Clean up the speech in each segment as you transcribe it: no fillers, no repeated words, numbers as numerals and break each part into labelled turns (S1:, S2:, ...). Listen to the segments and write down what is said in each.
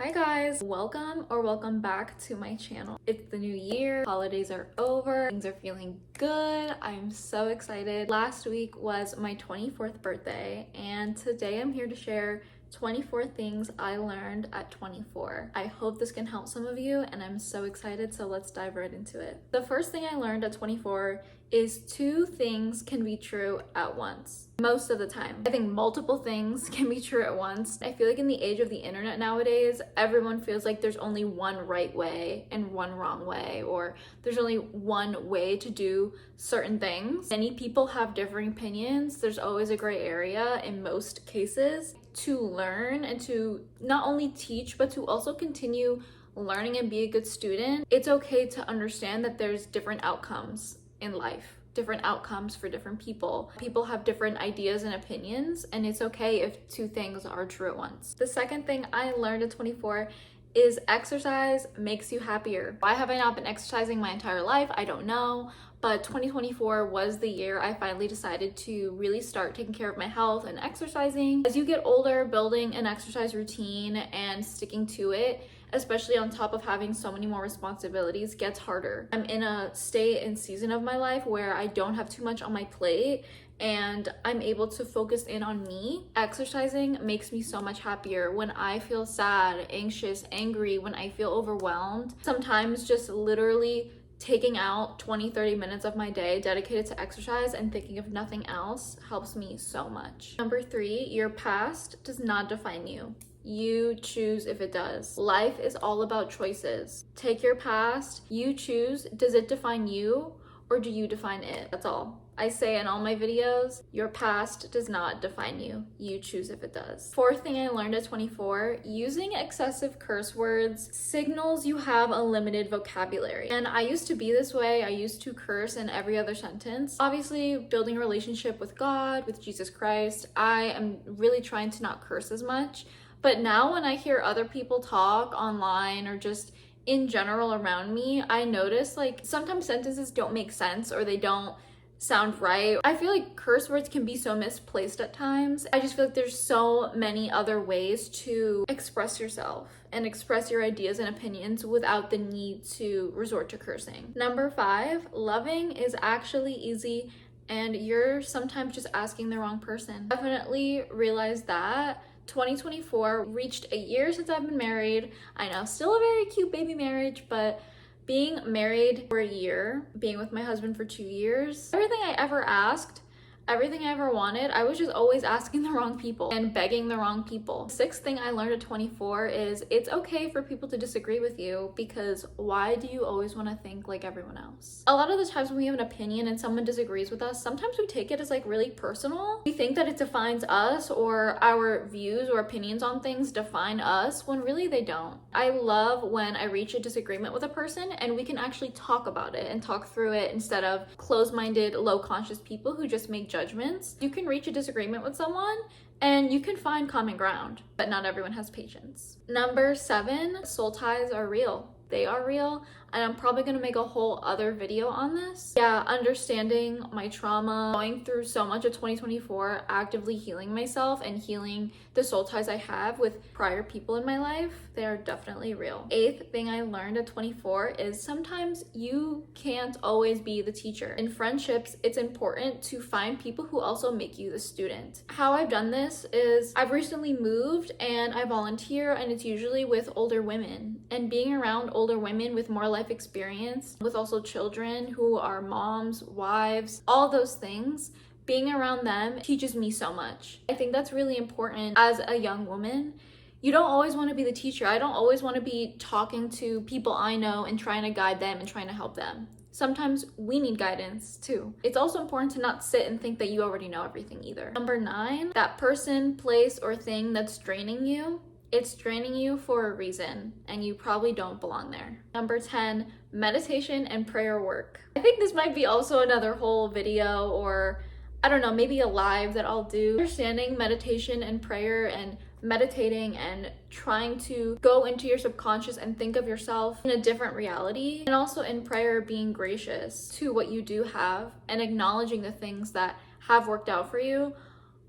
S1: Hi guys, welcome back to my channel. It's the new year, holidays are over, things are feeling good. I'm so excited. Last week was my 24th birthday and today I'm here to share 24 things I learned at 24. I hope this can help some of you and I'm so excited, so let's dive right into it. The first thing I learned at 24 is 2 things can be true at once. Most of the time. I think multiple things can be true at once. I feel like in the age of the internet nowadays, everyone feels like there's only one right way and one wrong way, or there's only one way to do certain things. Many people have differing opinions. There's always a gray area in most cases. To learn and to not only teach, but to also continue learning and be a good student, it's okay to understand that there's different outcomes in life, different outcomes for different people. People have different ideas and opinions, and it's okay if 2 things are true at once. The second thing I learned at 24 is exercise makes you happier. Why have I not been exercising my entire life? I don't know, but 2024 was the year I finally decided to really start taking care of my health and exercising. As you get older, building an exercise routine and sticking to it, especially on top of having so many more responsibilities, gets harder. I'm in a state and season of my life where I don't have too much on my plate and I'm able to focus in on me. Exercising makes me so much happier. When I feel sad, anxious, angry, when I feel overwhelmed, sometimes just literally taking out 20-30 minutes of my day dedicated to exercise and thinking of nothing else helps me so much. Number 3, your past does not define you. You choose if it does. Life is all about choices. Take your past, you choose. Does it define you or do you define it? That's all. I say in all my videos, your past does not define you. You choose if it does. 4th thing I learned at 24, using excessive curse words signals you have a limited vocabulary. And I used to be this way. I used to curse in every other sentence. Obviously, building a relationship with God, with Jesus Christ, I am really trying to not curse as much. But now when I hear other people talk online or just in general around me, I notice like sometimes sentences don't make sense or they don't sound right. I feel like curse words can be so misplaced at times. I just feel like there's so many other ways to express yourself and express your ideas and opinions without the need to resort to cursing. Number 5, loving is actually easy and you're sometimes just asking the wrong person. Definitely realize that. 2024 reached a year since I've been married. I know, still a very cute baby marriage, but being married for a year, being with my husband for 2 years, everything I ever asked, everything I ever wanted, I was just always asking the wrong people and begging the wrong people. 6th thing I learned at 24 is it's okay for people to disagree with you, because why do you always want to think like everyone else? A lot of the times when we have an opinion and someone disagrees with us, sometimes we take it as like really personal. We think that it defines us or our views or opinions on things define us when really they don't. I love when I reach a disagreement with a person and we can actually talk about it and talk through it instead of closed-minded, low-conscious people who just make judgments. You can reach a disagreement with someone and you can find common ground, but not everyone has patience. Number 7, soul ties are real. They are real, and I'm probably gonna make a whole other video on this. Yeah, understanding my trauma, going through so much of 2024, actively healing myself and healing the soul ties I have with prior people in my life, they are definitely real. 8th thing I learned at 24 is sometimes you can't always be the teacher. In friendships, it's important to find people who also make you the student. How I've done this is I've recently moved and I volunteer, and it's usually with older women, and being around older women with more life experience, with also children who are moms, wives, all those things, being around them teaches me so much. I think that's really important as a young woman. You don't always want to be the teacher. I don't always want to be talking to people I know and trying to guide them and trying to help them. Sometimes we need guidance too. It's also important to not sit and think that you already know everything either. Number 9, that person, place, or thing that's draining you, it's draining you for a reason, and you probably don't belong there. Number 10, meditation and prayer work. I think this might be also another whole video, or I don't know, maybe a live that I'll do. Understanding meditation and prayer and meditating and trying to go into your subconscious and think of yourself in a different reality, and also in prayer being gracious to what you do have and acknowledging the things that have worked out for you.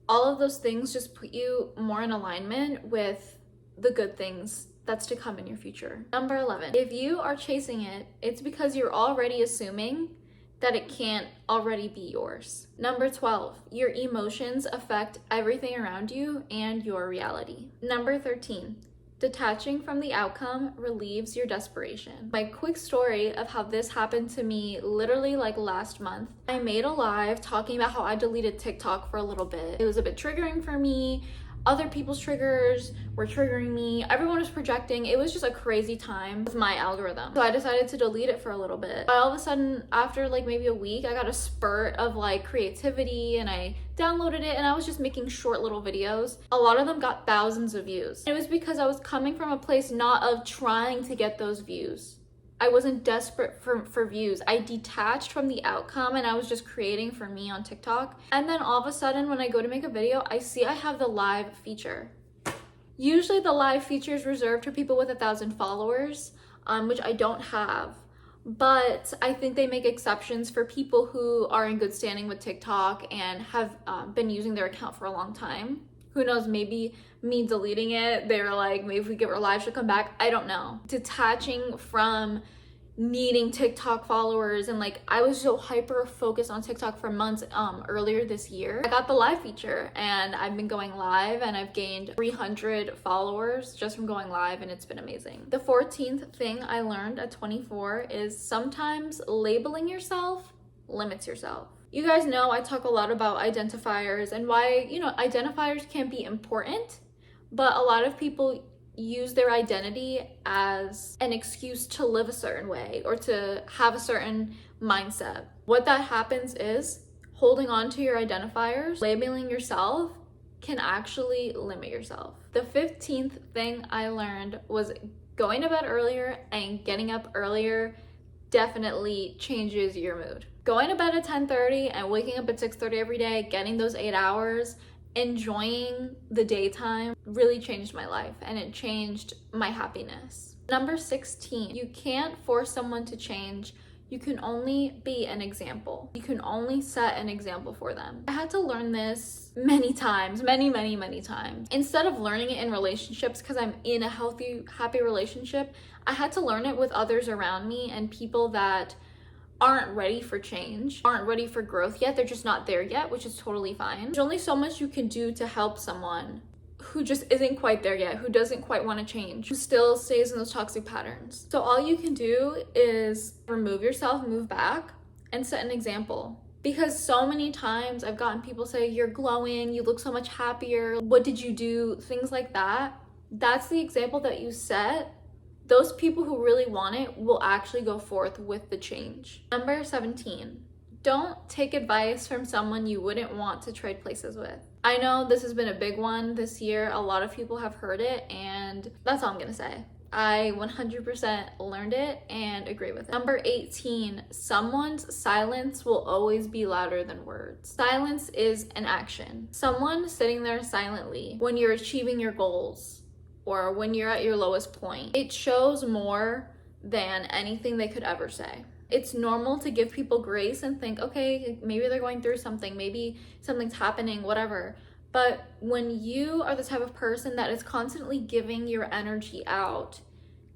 S1: All of those things just put you more in alignment with the good things that's to come in your future. Number 11, if you are chasing it, it's because you're already assuming that it can't already be yours. Number 12, your emotions affect everything around you and your reality. Number 13, detaching from the outcome relieves your desperation. My quick story of how this happened to me literally like last month. I made a live talking about how I deleted TikTok for a little bit. It was a bit triggering for me. Other people's triggers were triggering me. Everyone was projecting. It was just a crazy time with my algorithm. So I decided to delete it for a little bit. But all of a sudden, after like maybe a week, I got a spurt of like creativity and I downloaded it and I was just making short little videos. A lot of them got thousands of views. It was because I was coming from a place not of trying to get those views. I wasn't desperate for views. I detached from the outcome and I was just creating for me on TikTok. And then all of a sudden when I go to make a video, I see I have the live feature. Usually the live feature is reserved for people with 1,000 followers, which I don't have. But I think they make exceptions for people who are in good standing with TikTok and have been using their account for a long time. Who knows, maybe me deleting it, they were like, maybe if we get our live she'll come back. I don't know. Detaching from needing TikTok followers, and like I was so hyper focused on TikTok for months earlier this year. I got the live feature and I've been going live and I've gained 300 followers just from going live and it's been amazing. The 14th thing I learned at 24 is sometimes labeling yourself limits yourself. You guys know I talk a lot about identifiers and why, identifiers can be important, but a lot of people use their identity as an excuse to live a certain way or to have a certain mindset. What that happens is holding on to your identifiers, labeling yourself can actually limit yourself. The 15th thing I learned was going to bed earlier and getting up earlier definitely changes your mood. Going to bed at 10:30 and waking up at 6:30 every day, getting those 8 hours, enjoying the daytime really changed my life and it changed my happiness. Number 16, you can't force someone to change. You can only be an example. You can only set an example for them. I had to learn this many times, many times. Instead of learning it in relationships, because I'm in a healthy, happy relationship, I had to learn it with others around me and people that aren't ready for change, aren't ready for growth yet. They're just not there yet, which is totally fine. There's only so much you can do to help someone who just isn't quite there yet, who doesn't quite want to change, who still stays in those toxic patterns. So all you can do is remove yourself, move back, and set an example. Because so many times I've gotten people say, you're glowing, you look so much happier, what did you do? Things like that. That's the example that you set. Those people who really want it will actually go forth with the change. Number 17, don't take advice from someone you wouldn't want to trade places with. I know this has been a big one this year. A lot of people have heard it and that's all I'm gonna say. I 100% learned it and agree with it. Number 18, someone's silence will always be louder than words. Silence is an action. Someone sitting there silently when you're achieving your goals, or when you're at your lowest point, it shows more than anything they could ever say. It's normal to give people grace and think, okay, maybe they're going through something, maybe something's happening, whatever. But when you are the type of person that is constantly giving your energy out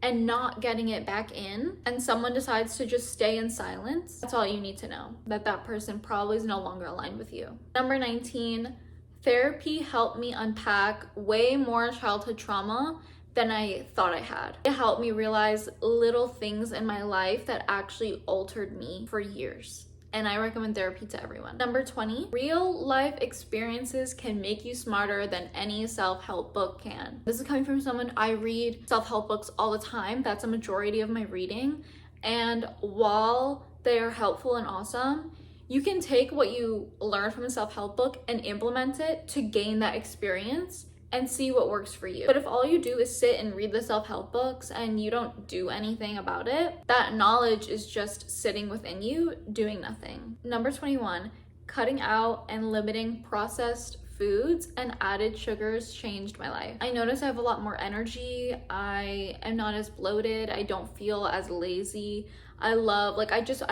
S1: and not getting it back in, and someone decides to just stay in silence, that's all you need to know, that that person probably is no longer aligned with you. Number 19, therapy helped me unpack way more childhood trauma than I thought I had. It helped me realize little things in my life that actually altered me for years. And I recommend therapy to everyone. Number 20, real life experiences can make you smarter than any self-help book can. This is coming from someone, I read self-help books all the time. That's a majority of my reading. And while they are helpful and awesome, you can take what you learn from a self-help book and implement it to gain that experience and see what works for you. But if all you do is sit and read the self-help books and you don't do anything about it, that knowledge is just sitting within you, doing nothing. Number 21, cutting out and limiting processed foods and added sugars changed my life. I noticed I have a lot more energy. I am not as bloated. I don't feel as lazy. I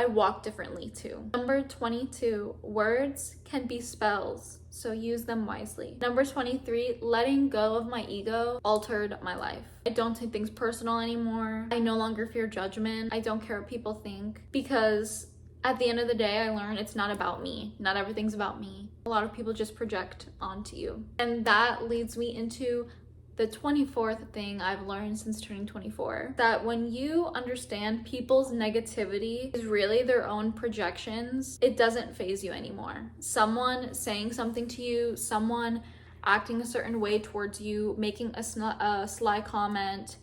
S1: walk differently too. Number 22, words can be spells, so use them wisely. Number 23, letting go of my ego altered my life. I don't take things personal anymore. I no longer fear judgment. I don't care what people think, because at the end of the day, I learned it's not about me. Not everything's about me. A lot of people just project onto you. And that leads me into the 24th thing I've learned since turning 24, that when you understand people's negativity is really their own projections, it doesn't faze you anymore. Someone saying something to you, someone acting a certain way towards you, making a sly comment,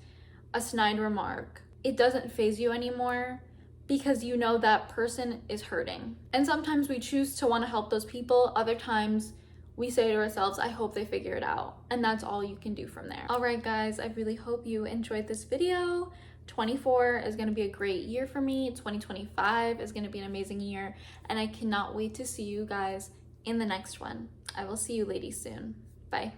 S1: a snide remark, it doesn't faze you anymore, because you know that person is hurting. And sometimes we choose to want to help those people. Other times we say to ourselves, I hope they figure it out. And that's all you can do from there. All right, guys, I really hope you enjoyed this video. 24 is going to be a great year for me. 2025 is going to be an amazing year. And I cannot wait to see you guys in the next one. I will see you ladies soon. Bye.